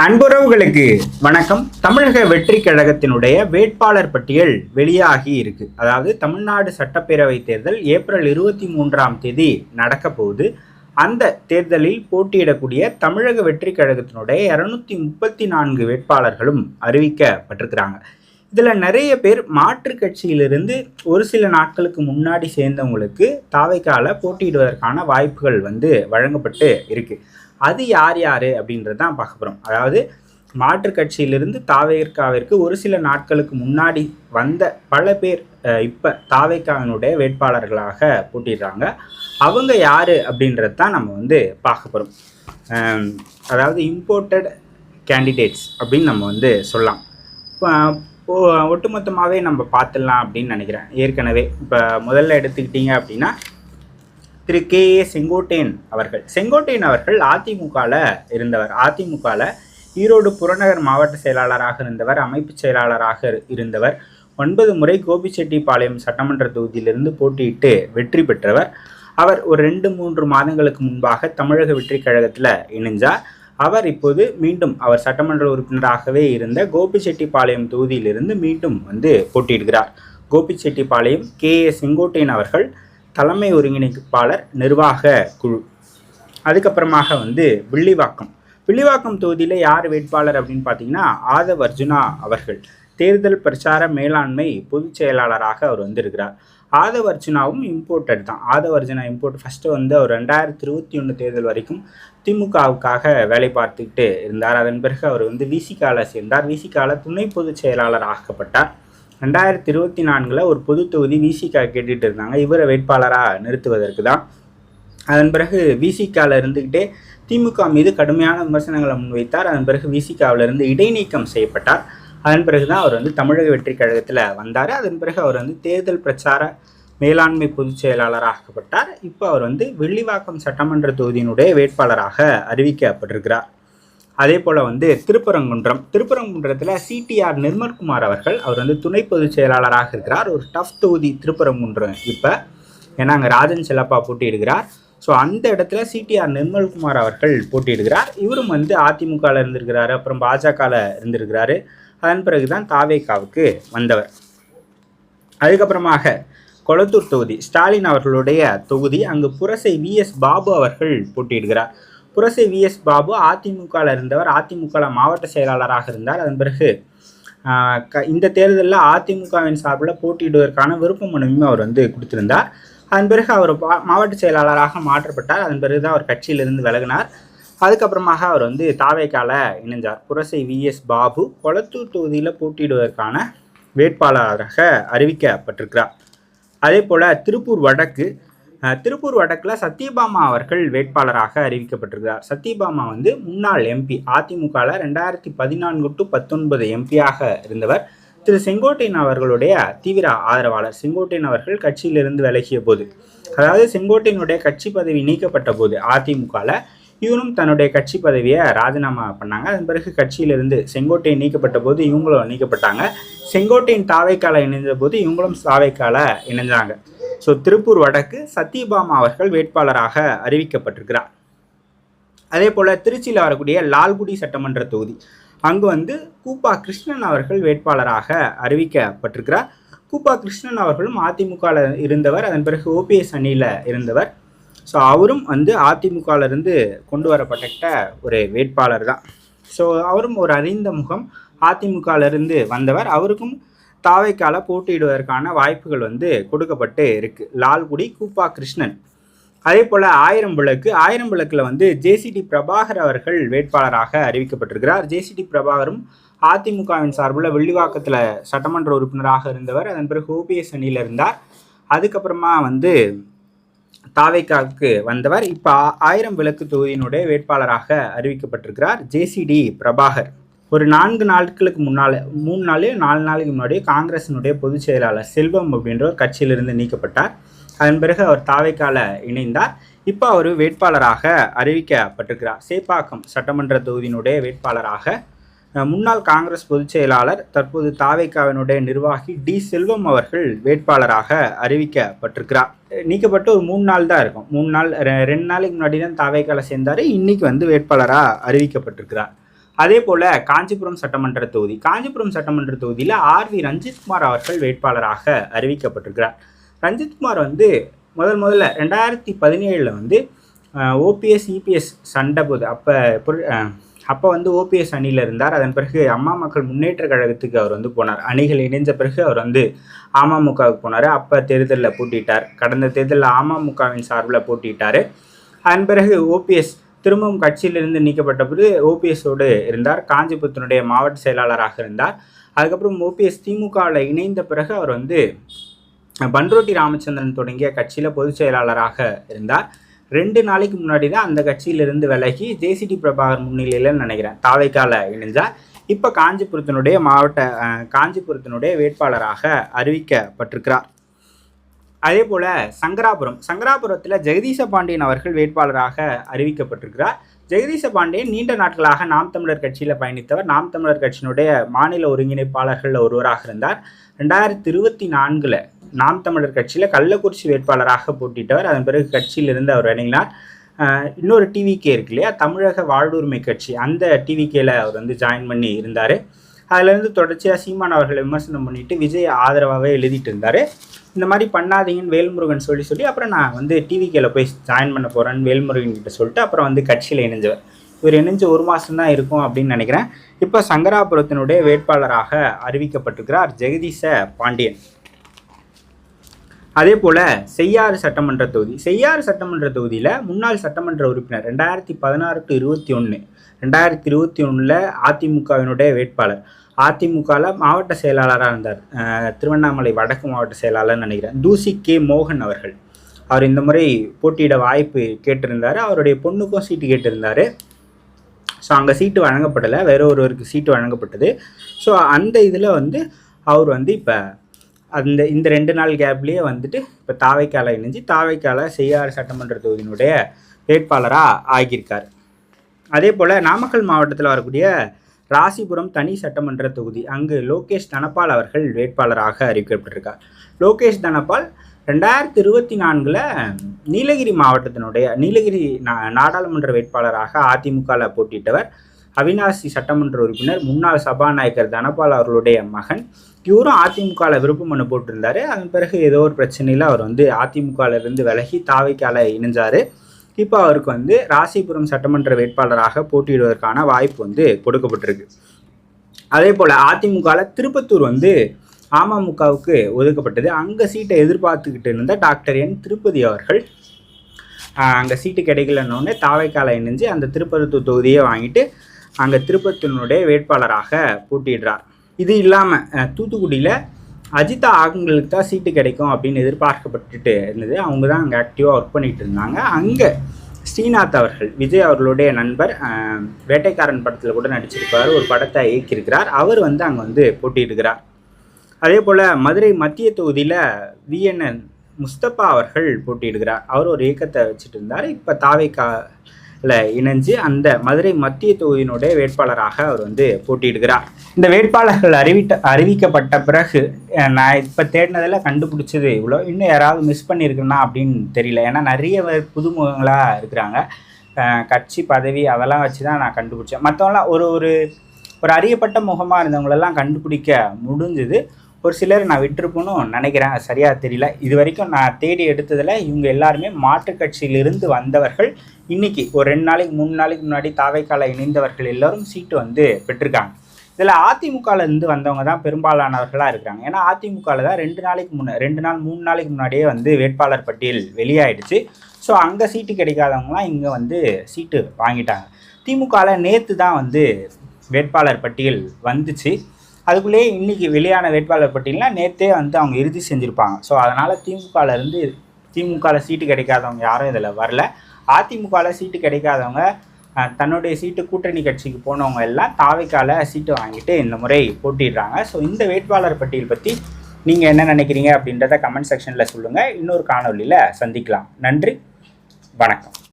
அன்புறவுகளுக்கு வணக்கம். தமிழக வெற்றி கழகத்தினுடைய வேட்பாளர் பட்டியல் வெளியாகி இருக்கு. அதாவது தமிழ்நாடு சட்டப்பேரவை தேர்தல் ஏப்ரல் 23 நடக்க போகுது. அந்த தேர்தலில் போட்டியிடக்கூடிய தமிழக வெற்றி கழகத்தினுடைய 234 வேட்பாளர்களும் அறிவிக்கப்பட்டிருக்கிறாங்க. இதில் நிறைய பேர் மாற்று கட்சியிலிருந்து ஒரு சில நாட்களுக்கு முன்னாடி சேர்ந்தவங்களுக்கு தாவைக்கால போட்டியிடுவதற்கான வாய்ப்புகள் வழங்கப்பட்டு இருக்கு. அது யார் யார் அப்படின்றது தான் பார்க்க போகிறோம். அதாவது மாற்றுக் கட்சியிலிருந்து தாவேக்காவிற்கு ஒரு சில நாட்களுக்கு முன்னாடி வந்த பல பேர் இப்போ தாவேக்காவினுடைய வேட்பாளர்களாக போட்டிடுறாங்க. அவங்க யார் அப்படின்றது தான் நம்ம பார்க்க போகிறோம். அதாவது இம்போர்ட்டட் கேண்டிடேட்ஸ் அப்படின்னு நம்ம சொல்லலாம். ஒட்டுமொத்தமாகவே நம்ம பார்த்துடலாம் அப்படின்னு நினைக்கிறேன். ஏற்கனவே இப்போ முதல்ல எடுத்துக்கிட்டிங்க அப்படின்னா திரு கே.ஏ. செங்கோட்டையன் அவர்கள் அதிமுகவில் இருந்தவர். அதிமுகவில் ஈரோடு புறநகர் மாவட்ட செயலாளராக இருந்தவர், அமைப்பு செயலாளராக இருந்தவர். 9 முறை கோபிச்செட்டிப்பாளையம் சட்டமன்ற தொகுதியிலிருந்து போட்டியிட்டு வெற்றி பெற்றவர். அவர் ஒரு 2-3 மாதங்களுக்கு முன்பாக தமிழக வெற்றி கழகத்தில் இணைஞ்சார். அவர் இப்போது மீண்டும் அவர் சட்டமன்ற உறுப்பினராகவே இருந்த கோபிச்செட்டிப்பாளையம் தொகுதியிலிருந்து மீண்டும் போட்டியிடுகிறார். கோபிச்செட்டிப்பாளையம் கே.ஏ. செங்கோட்டையன் அவர்கள் தலைமை ஒருங்கிணைப்பாளர், நிர்வாக குழு. அதுக்கப்புறமாக வில்லிவாக்கம் தொகுதியில் யார் வேட்பாளர் அப்படின்னு பார்த்தீங்கன்னா ஆதவ் அர்ஜுனா அவர்கள் தேர்தல் பிரச்சார மேலாண்மை பொதுச் செயலாளராக அவர் இருக்கிறார். ஆதவ் அர்ஜுனாவும் இம்போர்ட்டட் தான். ஆதவ் அர்ஜுனா இம்போர்ட் ஃபஸ்ட்டு அவர் 2021 தேர்தல் வரைக்கும் திமுகவுக்காக வேலை பார்த்துக்கிட்டு இருந்தார். அதன் பிறகு அவர் விசிகாவில் சேர்ந்தார். விசிகாவில் துணை பொதுச் செயலாளர் ஆக்கப்பட்டார். 2024 ஒரு பொது தொகுதி விசிகா கேட்டுட்டு இருந்தாங்க, இவரை வேட்பாளராக நிறுத்துவதற்கு தான். அதன் பிறகு விசிகாவில் இருந்துக்கிட்டே திமுக மீது கடுமையான விமர்சனங்களை முன்வைத்தார். அதன் பிறகு விசிகாவிலிருந்து இடைநீக்கம் செய்யப்பட்டார். அதன் பிறகு தான் அவர் தமிழக வெற்றி கழகத்தில் வந்தார். அதன் பிறகு அவர் தேர்தல் பிரச்சார மேலாண்மை பொதுச் செயலாளராக ஆக்கப்பட்டார். இப்போ அவர் வில்லிவாக்கம் சட்டமன்ற தொகுதியினுடைய வேட்பாளராக அறிவிக்கப்பட்டிருக்கிறார். அதே போல் திருப்பரங்குன்றத்தில் சிடிஆர் நிர்மல்குமார் அவர்கள் அவர் துணை பொதுச் செயலாளராக இருக்கிறார். ஒரு டஃப் தொகுதி திருப்பரங்குன்றம். இப்போ ஏன்னா அங்கே ராஜன் செல்லப்பா போட்டியிடுகிறார். ஸோ அந்த இடத்துல சிடிஆர் நிர்மல்குமார் அவர்கள் போட்டியிடுகிறார். இவரும் அதிமுகவில் இருந்திருக்கிறாரு, அப்புறம் பாஜகவில் இருந்திருக்கிறாரு. அதன் பிறகு தான் தாவேக்காவுக்கு வந்தவர். அதுக்கப்புறமாக கொளத்தூர் தொகுதி ஸ்டாலின் அவர்களுடைய தொகுதி. அங்கு புரசை விஎஸ் பாபு அவர்கள் போட்டியிடுகிறார். புரசை விஎஸ் பாபு அதிமுகவில் இருந்தவர், அதிமுகவில் மாவட்ட செயலாளராக இருந்தார். அதன் பிறகு இந்த தேர்தலில் அதிமுகவின் சார்பில் போட்டியிடுவதற்கான விருப்ப மனுவையும் அவர் கொடுத்திருந்தார். அதன் பிறகு அவர் மாவட்ட செயலாளராக மாற்றப்பட்டார். அதன் பிறகு தான் அவர் கட்சியிலிருந்து விலகினார். அதுக்கப்புறமாக அவர் தாவேக்கால இணைஞ்சார். புரசை விஎஸ் பாபு கொளத்தூர் தொகுதியில் போட்டியிடுவதற்கான வேட்பாளராக அறிவிக்கப்பட்டிருக்கிறார். அதே போல் திருப்பூர் வடக்கில் சத்யபாமா அவர்கள் வேட்பாளராக அறிவிக்கப்பட்டிருக்கிறார். சத்யபாமா முன்னாள் எம்பி, அதிமுகவில் 2014 to 19 எம்பியாக இருந்தவர். திரு செங்கோட்டையன் அவர்களுடைய தீவிர ஆதரவாளர். செங்கோட்டையன் அவர்கள் கட்சியிலிருந்து விலகிய போது, அதாவது செங்கோட்டையனுடைய கட்சி பதவி நீக்கப்பட்ட போது அதிமுகவில் இவரும் தன்னுடைய கட்சி பதவியை ராஜினாமா பண்ணாங்க. அதன் பிறகு கட்சியிலிருந்து செங்கோட்டையன் நீக்கப்பட்ட போது இவங்களும் நீக்கப்பட்டாங்க. செங்கோட்டையன் தாவேக்கால இணைந்த போது இவங்களும் தாவேக்கால இணைஞ்சாங்க. ஸோ திருப்பூர் வடக்கு சத்யபாமா அவர்கள் வேட்பாளராக அறிவிக்கப்பட்டிருக்கிறார். அதே போல் திருச்சியில் வரக்கூடிய லால்குடி சட்டமன்ற தொகுதி. அங்கு கூப்பா கிருஷ்ணன் அவர்கள் வேட்பாளராக அறிவிக்கப்பட்டிருக்கிறார். கூப்பா கிருஷ்ணன் அவர்களும் அதிமுகவில் இருந்தவர், அதன் பிறகு ஓபிஎஸ் அணியில் இருந்தவர். ஸோ அவரும் அதிமுகவிலிருந்து கொண்டு வரப்பட்ட ஒரு வேட்பாளர் தான். ஸோ அவரும் ஒரு அறிந்த முகம், அதிமுகவிலிருந்து வந்தவர். அவருக்கும் தாவைக்கால போட்டியிடுவதற்கான வாய்ப்புகள் கொடுக்கப்பட்டு இருக்கு. லால்குடி கூப்பா கிருஷ்ணன். அதே போல் ஆயிரம் விளக்கில் ஜேசிடி பிரபாகர் அவர்கள் வேட்பாளராக அறிவிக்கப்பட்டிருக்கிறார். ஜேசிடி பிரபாகரும் அதிமுகவின் சார்பில் வில்லிவாக்கத்தில் சட்டமன்ற உறுப்பினராக இருந்தவர். அதன் பிறகு ஓபிஎஸ் அணியில் இருந்தார். அதுக்கப்புறமா தாவைக்காவுக்கு வந்தவர். இப்போ ஆயிரம் விளக்கு தொகுதியினுடைய வேட்பாளராக அறிவிக்கப்பட்டிருக்கிறார் ஜேசிடி பிரபாகர். ஒரு 4 நாட்களுக்கு முன்னால் 4 நாளைக்கு முன்னாடி காங்கிரசினுடைய பொதுச் செயலாளர் செல்வம் அப்படின்றவர் கட்சியிலிருந்து நீக்கப்பட்டார். அதன் பிறகு அவர் தாவேக்கால இணைந்தார். இப்போ அவர் வேட்பாளராக அறிவிக்கப்பட்டிருக்கிறார். சேப்பாக்கம் சட்டமன்ற தொகுதியினுடைய வேட்பாளராக முன்னாள் காங்கிரஸ் பொதுச் செயலாளர் தற்போது தாவேக்காவினுடைய நிர்வாகி டி செல்வம் அவர்கள் வேட்பாளராக அறிவிக்கப்பட்டிருக்கிறார். நீக்கப்பட்டு ஒரு 3 நாள் தான் இருக்கும். 3 நாள் 2 நாளைக்கு முன்னாடி தான் தாவேக்கால சேர்ந்தார். இன்னைக்கு வேட்பாளராக அறிவிக்கப்பட்டிருக்கிறார். அதே போல் காஞ்சிபுரம் சட்டமன்ற தொகுதி, காஞ்சிபுரம் சட்டமன்ற தொகுதியில் ஆர்வி ரஞ்சித்குமார் அவர்கள் வேட்பாளராக அறிவிக்கப்பட்டிருக்கிறார். ரஞ்சித்குமார் வந்து முதல்ல 2017 வந்து ஓபிஎஸ் இபிஎஸ் சண்டை போது அப்போ வந்து ஓபிஎஸ் அணியில் இருந்தார். அதன் பிறகு அம்மா மக்கள் முன்னேற்ற கழகத்துக்கு அவர் வந்து போனார். அணிகள் இணைஞ்ச பிறகு அவர் வந்து அமமுகவுக்கு போனார். அப்போ தேர்தலில் போட்டிட்டார். கடந்த தேர்தலில் அமமுகவின் சார்பில் போட்டிட்டார். அதன் பிறகு ஓபிஎஸ் திரும்பவும் கட்சியிலிருந்து நீக்கப்பட்ட போது ஓபிஎஸோடு இருந்தார். காஞ்சிபுரத்தினுடைய மாவட்ட செயலாளராக இருந்தார். அதுக்கப்புறம் ஓபிஎஸ் திமுகவில் இணைந்த பிறகு அவர் வந்து பன்ருட்டி ராமச்சந்திரன் தொடங்கிய கட்சியில் பொதுச் செயலாளராக இருந்தார். 2 நாளைக்கு முன்னாடி தான் அந்த கட்சியிலிருந்து விலகி ஜேசிடி பிரபாகர் முன்னிலையில் நினைக்கிறேன் தாவைக்கால இணைஞ்சார். இப்போ காஞ்சிபுரத்தினுடைய வேட்பாளராக அறிவிக்கப்பட்டிருக்கிறார். அதே போல் சங்கராபுரத்தில் ஜெகதீச பாண்டியன் அவர்கள் வேட்பாளராக அறிவிக்கப்பட்டிருக்கிறார். ஜெகதீச பாண்டியன் நீண்ட நாட்களாக நாம் தமிழர் கட்சியில் பயணித்தவர். நாம் தமிழர் கட்சியினுடைய மாநில ஒருங்கிணைப்பாளர்களில் ஒருவராக இருந்தார். 2024 நாம் தமிழர் கட்சியில் கள்ளக்குறிச்சி வேட்பாளராக போட்டிட்டவர். அதன் பிறகு கட்சியிலிருந்து அவர் இறங்கினார். இன்னொரு டிவிகே இருக்கு இல்லையா, தமிழக வாழ்வுரிமை கட்சி, அந்த டிவிகேல அவர் வந்து ஜாயின் பண்ணி இருந்தார். அதுலேருந்து தொடர்ச்சியாக சீமான் அவர்களை விமர்சனம் பண்ணிட்டு விஜய் ஆதரவாகவே எழுதிட்டு இருந்தார். இந்த மாதிரி பண்ணாதீங்கன்னு வேல்முருகன் சொல்லி அப்புறம் நான் வந்து டிவிகேல போய் ஜாயின் பண்ண போகிறேன்னு வேல்முருகன் கிட்ட சொல்லிட்டு அப்புறம் வந்து கட்சியில் இணைஞ்சவர். இவர் இணைஞ்சு 1 மாதம் தான் இருக்கும் அப்படின்னு நினைக்கிறேன். இப்போ சங்கராபுரத்தினுடைய வேட்பாளராக அறிவிக்கப்பட்டிருக்கிறார் ஜெகதீச பாண்டியன். அதே போல் செய்யாறு சட்டமன்ற தொகுதியில் முன்னாள் சட்டமன்ற உறுப்பினர் 2016 to 21 2021 அதிமுகவினுடைய வேட்பாளர், அதிமுகவில் மாவட்ட செயலாளராக இருந்தார். திருவண்ணாமலை வடக்கு மாவட்ட செயலாளர்னு நினைக்கிறேன், தூசி கே மோகன் அவர்கள். அவர் இந்த முறை போட்டியிட வாய்ப்பு கேட்டிருந்தார். அவருடைய பொண்ணுக்கும் சீட்டு கேட்டிருந்தார். ஸோ அங்கே சீட்டு வழங்கப்படலை, வேற ஒருவருக்கு சீட்டு வழங்கப்பட்டது. ஸோ அந்த இதில் வந்து அவர் வந்து இப்போ இந்த 2 நாள் கேப்லேயே வந்துட்டு இப்போ தாவைக்கால இணைஞ்சு தாவைக்கால செய்யாறு சட்டமன்ற தொகுதியினுடைய வேட்பாளராக ஆகியிருக்கார். அதே போல் நாமக்கல் மாவட்டத்தில் வரக்கூடிய ராசிபுரம் தனி சட்டமன்ற தொகுதி, அங்கு லோகேஷ் தனபால் அவர்கள் வேட்பாளராக அறிவிக்கப்பட்டிருக்கார். லோகேஷ் தனபால் 2024 நீலகிரி மாவட்டத்தினுடைய நாடாளுமன்ற வேட்பாளராக அதிமுகவில் போட்டியிட்டவர். அவினாசி சட்டமன்ற உறுப்பினர், முன்னாள் சபாநாயகர் தனபால் அவர்களுடைய மகன். இவரும் அதிமுகவில் விருப்ப மனு போட்டிருந்தார். அதன் பிறகு ஏதோ ஒரு பிரச்சனையில் அவர் வந்து அதிமுகவிலிருந்து விலகி தாவைக்கால இணைஞ்சார். இப்போ அவருக்கு வந்து ராசிபுரம் சட்டமன்ற வேட்பாளராக போட்டியிடுவதற்கான வாய்ப்பு வந்து கொடுக்கப்பட்டிருக்கு. அதே போல் அதிமுகவில் திருப்பத்தூர் வந்து அமமுகவுக்கு ஒதுக்கப்பட்டது. அங்கே சீட்டை எதிர்பார்த்துக்கிட்டு இருந்த டாக்டர் என் திருப்பதி அவர்கள் அங்கே சீட்டு கிடைக்கலன்னொன்னே தாவைக்கால இணைஞ்சு அந்த திருப்பத்தூர் தொகுதியை வாங்கிட்டு அங்கே திருப்பத்தூரினுடைய வேட்பாளராக போட்டியிடுறார். இது இல்லாமல் தூத்துக்குடியில் அஜிதா அவங்களுக்கு தான் சீட்டு கிடைக்கும் அப்படின்னு எதிர்பார்க்கப்பட்டுட்டு இருந்தது. அவங்க தான் அங்கே ஆக்டிவாக ஒர்க் பண்ணிகிட்டு இருந்தாங்க. அங்கே ஸ்ரீநாத் அவர்கள், விஜய் அவர்களுடைய நண்பர், வேட்டைக்காரன் படத்தில் கூட நடிச்சிருப்பார், ஒரு படத்தை இயக்கியிருக்கிறார். அவர் வந்து அங்கே வந்து போட்டியிடுகிறார். அதே போல் மதுரை மத்திய தொகுதியில் விஎன்என் முஸ்தபா அவர்கள் போட்டியிடுகிறார். அவர் ஒரு இயக்கத்தை வச்சுட்டு இருந்தார். இப்போ தாவைக்கால இணைஞ்சு அந்த மதுரை மத்திய தொகுதியினுடைய வேட்பாளராக அவர் வந்து போட்டியிடுகிறார். இந்த வேட்பாளர்கள் அறிவிக்கப்பட்ட பிறகு நான் இப்போ தேடினதில் கண்டுபிடிச்சது இவ்வளோ. இன்னும் யாராவது மிஸ் பண்ணியிருக்குன்னா அப்படின்னு தெரியல. ஏன்னா நிறைய புதுமுகங்களாக இருக்கிறாங்க. கட்சி பதவி அதெல்லாம் வச்சு தான் நான் கண்டுபிடிச்சேன். மற்றவங்களாம் ஒரு அறியப்பட்ட முகமாக இருந்தவங்களெல்லாம் கண்டுபிடிக்க முடிஞ்சுது. ஒரு சிலர் நான் விட்டுருப்போன்னு நினைக்கிறேன், சரியாக தெரியல. இது வரைக்கும் நான் தேடி எடுத்ததில் இவங்க எல்லாருமே மாற்றுக் கட்சியிலிருந்து வந்தவர்கள். இன்றைக்கி ஒரு 2 நாளைக்கு 3 நாளைக்கு முன்னாடி தாவைக்கால இணைந்தவர்கள் எல்லோரும் சீட்டு வந்து பெற்றிருக்காங்க. இதில் அதிமுகலேருந்து வந்தவங்க தான் பெரும்பாலானவர்களாக இருக்கிறாங்க. ஏன்னா அதிமுகவில் தான் 2 நாள் 3 நாளைக்கு முன்னாடியே வந்து வேட்பாளர் பட்டியல் வெளியாயிடுச்சு. ஸோ அங்கே சீட்டு கிடைக்காதவங்களாம் இங்கே வந்து சீட்டு வாங்கிட்டாங்க. திமுகவில் நேற்று தான் வந்து வேட்பாளர் பட்டியல் வந்துச்சு. அதுக்குள்ளேயே இன்றைக்கி வெளியான வேட்பாளர் பட்டியல்னால் நேற்றே வந்து அவங்க இறுதி செஞ்சுருப்பாங்க. ஸோ அதனால் திமுகவில் சீட்டு கிடைக்காதவங்க யாரும் இதில் வரல. அதிமுகவில் சீட்டு கிடைக்காதவங்க தன்னுடைய சீட்டு கூட்டணி கட்சிக்கு போனவங்க எல்லாம் தாவைக்கால சீட்டு வாங்கிட்டு இந்த முறை போட்டிடுறாங்க. ஸோ இந்த வேட்பாளர் பட்டியல் பற்றி நீங்கள் என்ன நினைக்கிறீங்க அப்படின்றத கமெண்ட் செக்ஷனில் சொல்லுங்கள். இன்னொரு காணொலியில் சந்திக்கலாம். நன்றி, வணக்கம்.